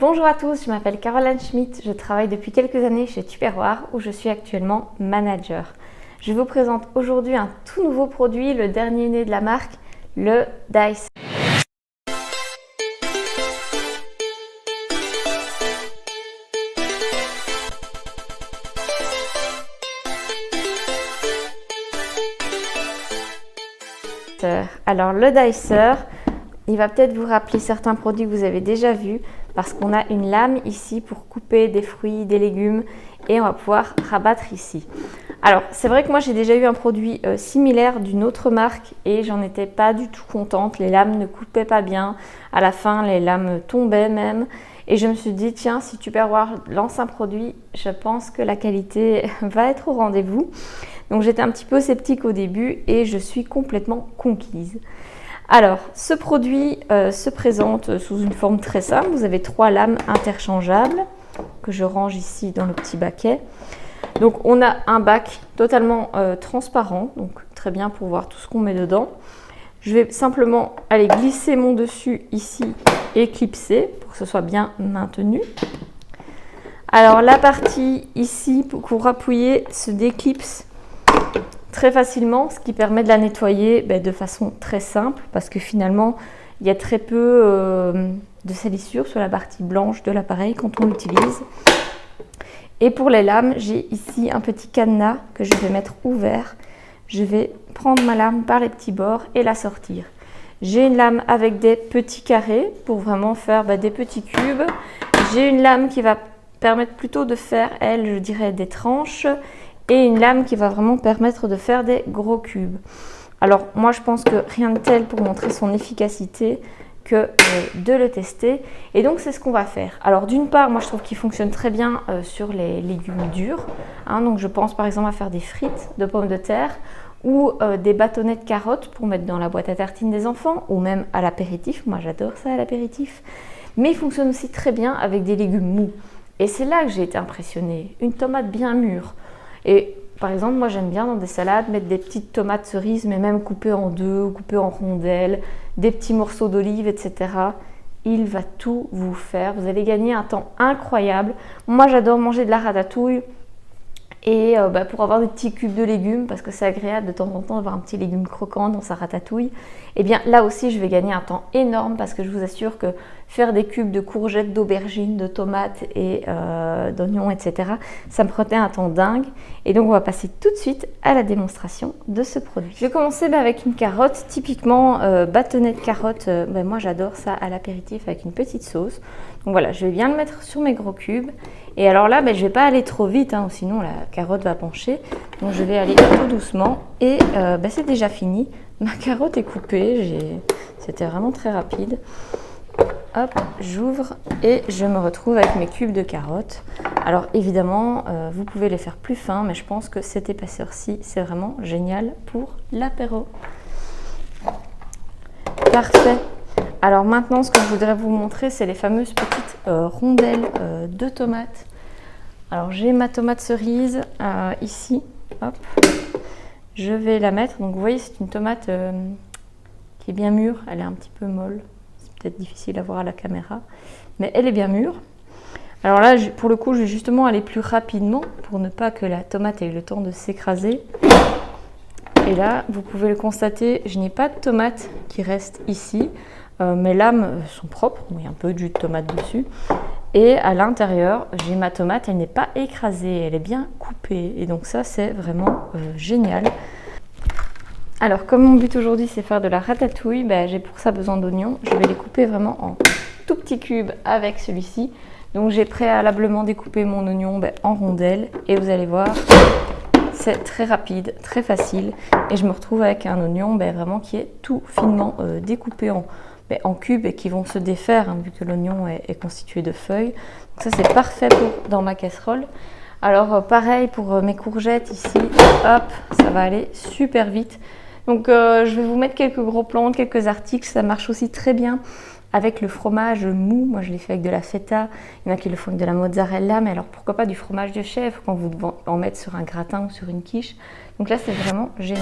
Bonjour à tous, je m'appelle Caroline Schmitt, je travaille depuis quelques années chez Tupperware où je suis actuellement manager. Je vous présente aujourd'hui un tout nouveau produit, le dernier né de la marque, le Dicer. Alors le Dicer, il va peut-être vous rappeler certains produits que vous avez déjà vus parce qu'on a une lame ici pour couper des fruits, des légumes et on va pouvoir rabattre ici. Alors c'est vrai que moi j'ai déjà eu un produit similaire d'une autre marque et j'en étais pas du tout contente. Les lames ne coupaient pas bien, à la fin les lames tombaient même et je me suis dit tiens, si Tupperware lance un produit, je pense que la qualité va être au rendez-vous. Donc j'étais un petit peu sceptique au début et je suis complètement conquise. Alors, ce produit se présente sous une forme très simple. Vous avez 3 lames interchangeables que je range ici dans le petit baquet. Donc, on a un bac totalement transparent, donc très bien pour voir tout ce qu'on met dedans. Je vais simplement aller glisser mon dessus ici et clipser pour que ce soit bien maintenu. Alors, la partie ici pour appuyer se déclipse très facilement, ce qui permet de la nettoyer de façon très simple parce que finalement il y a très peu de salissure sur la partie blanche de l'appareil quand on l'utilise. Et pour les lames, j'ai ici un petit cadenas que je vais mettre ouvert. Je vais prendre ma lame par les petits bords et la sortir. J'ai une lame avec des petits carrés pour vraiment faire des petits cubes. J'ai une lame qui va permettre plutôt de faire, elle, je dirais, des tranches. Et une lame qui va vraiment permettre de faire des gros cubes. Alors moi je pense que rien de tel pour montrer son efficacité que de le tester. Et donc c'est ce qu'on va faire. Alors d'une part, moi je trouve qu'il fonctionne très bien sur les légumes durs. Donc je pense par exemple à faire des frites de pommes de terre ou des bâtonnets de carottes pour mettre dans la boîte à tartines des enfants ou même à l'apéritif. Moi j'adore ça à l'apéritif. Mais il fonctionne aussi très bien avec des légumes mous. Et c'est là que j'ai été impressionnée. Une tomate bien mûre. Et par exemple, moi j'aime bien dans des salades mettre des petites tomates cerises, mais même coupées en deux, coupées en rondelles, des petits morceaux d'olive, etc. Il va tout vous faire. Vous allez gagner un temps incroyable. Moi j'adore manger de la ratatouille et pour avoir des petits cubes de légumes, parce que c'est agréable de temps en temps d'avoir un petit légume croquant dans sa ratatouille, et bien là aussi je vais gagner un temps énorme parce que je vous assure que faire des cubes de courgettes, d'aubergines, de tomates et d'oignons, etc. ça me prenait un temps dingue. Et donc on va passer tout de suite à la démonstration de ce produit. Je vais commencer avec une carotte, typiquement bâtonnet de carotte. Moi j'adore ça à l'apéritif avec une petite sauce. Donc voilà, je vais bien le mettre sur mes gros cubes. Et alors là, je ne vais pas aller trop vite, sinon la carotte va pencher. Donc je vais aller tout doucement. Et c'est déjà fini. Ma carotte est coupée. C'était vraiment très rapide. Hop, j'ouvre et je me retrouve avec mes cubes de carottes. Alors évidemment, vous pouvez les faire plus fins, mais je pense que cette épaisseur-ci, c'est vraiment génial pour l'apéro. Parfait. Alors maintenant, ce que je voudrais vous montrer, c'est les fameuses petites rondelles de tomates. Alors j'ai ma tomate cerise ici. Hop. Je vais la mettre. Donc vous voyez, c'est une tomate qui est bien mûre. Elle est un petit peu molle. C'est peut-être difficile à voir à la caméra, mais elle est bien mûre. Alors là, pour le coup, je vais justement aller plus rapidement pour ne pas que la tomate ait le temps de s'écraser. Et là, vous pouvez le constater, je n'ai pas de tomate qui reste ici. Mes lames sont propres, il y a un peu de jus de tomate dessus. Et à l'intérieur, j'ai ma tomate, elle n'est pas écrasée, elle est bien coupée. Et donc ça, c'est vraiment génial. Alors, comme mon but aujourd'hui, c'est faire de la ratatouille, j'ai pour ça besoin d'oignons. Je vais les couper vraiment en tout petits cubes avec celui-ci. Donc, j'ai préalablement découpé mon oignon en rondelles. Et vous allez voir, c'est très rapide, très facile. Et je me retrouve avec un oignon vraiment qui est tout finement découpé en cubes et qui vont se défaire vu que l'oignon est constitué de feuilles. Donc ça, c'est parfait dans ma casserole. Alors, pareil pour mes courgettes ici. Hop, ça va aller super vite. Donc je vais vous mettre quelques gros plans, quelques articles, ça marche aussi très bien avec le fromage mou. Moi je l'ai fait avec de la feta, il y en a qui le font avec de la mozzarella, mais alors pourquoi pas du fromage de chèvre quand vous devez en mettre sur un gratin ou sur une quiche. Donc là c'est vraiment génial.